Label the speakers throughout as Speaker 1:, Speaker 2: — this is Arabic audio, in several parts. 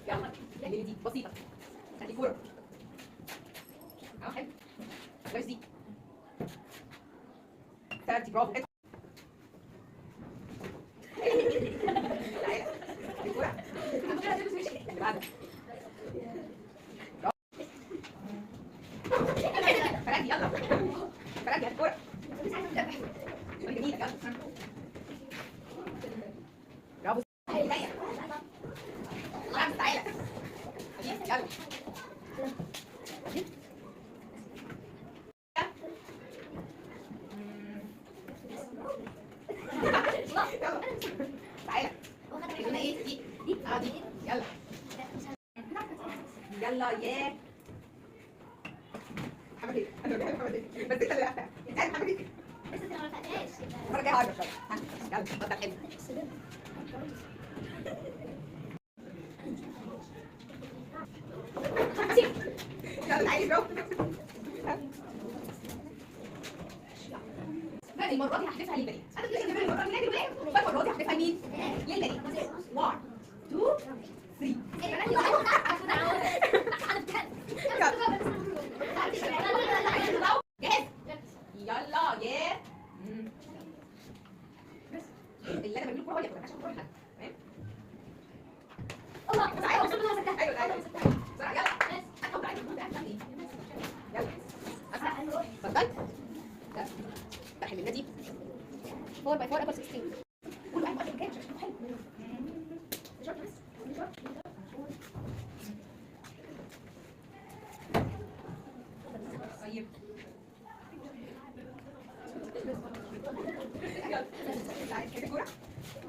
Speaker 1: يلا اللي دي بسيطه. هاتي كوره. اه حلو. كويس دي. ثلاثة برافو. تعالى. هاتي كوره. اللي بعدها. فرقي يلا. فرقي هاتي كوره. جميلة يلا. برافو. تعالى. تعالى. يلا. تعالى. قلنا ايه دي؟ دي يلا. يلا يا حبيبي. انا بحب حبيبي بس انت اللي عارفها. انت عارف حبيبي.
Speaker 2: بس انت ما عرفتهاش.
Speaker 1: المره الجايه هعرف شويه. ها يلا اتفضل حلو. يلا تعالي برافو. لا المره دي هحذفها للبنات. انا كنت كمان المره دي للولاد. فالمره دي هحذفها لمين؟ للبنات. 1 2 3 جاهز؟ يلا يا اللي انا بعمله كوره ولا كوره عشان كوره حد تمام؟
Speaker 2: الله تعالى وصلنا لها.
Speaker 1: ايوه ايوه بسرعه يلا اتفضل يلا اسرع اتفضل افتح من النادي 4 by 4 equals 16 كل واحد واقف مكانه شكله حلو طيب يلا تعالي كده كوره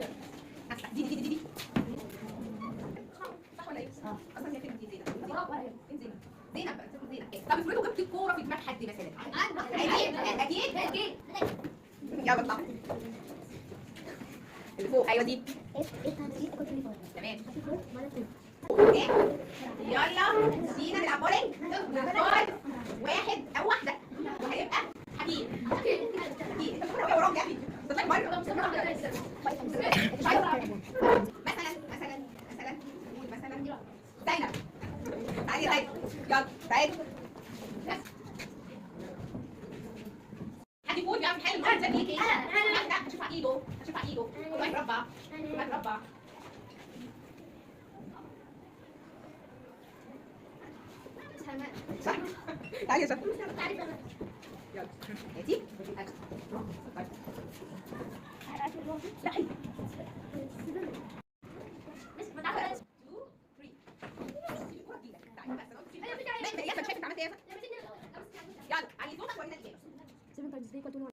Speaker 1: يلا افتح دي صح ولا ايه؟ اصلا هي فين دي زينب طب افرضوا جبت الكوره في دماغ حد مثلا اكيد يلا اطلع اللي فوق ايوه دي تمام اوكي يلا دينا نلعب بولينج نختار واحد او واحده وهيبقى حبيب انت بتقول وراهم يا ابني تطلع بره مثلا نقول مثلا زينب تعالي يا زينب يلا تعالي حد يقول بيعمل حلو واحد زي انا هشوف على ايده كل مربع صح تعالي يا زينب يلا هاتي يلا علي صوتك ورينا الاجابه
Speaker 2: 7 times 3 equal to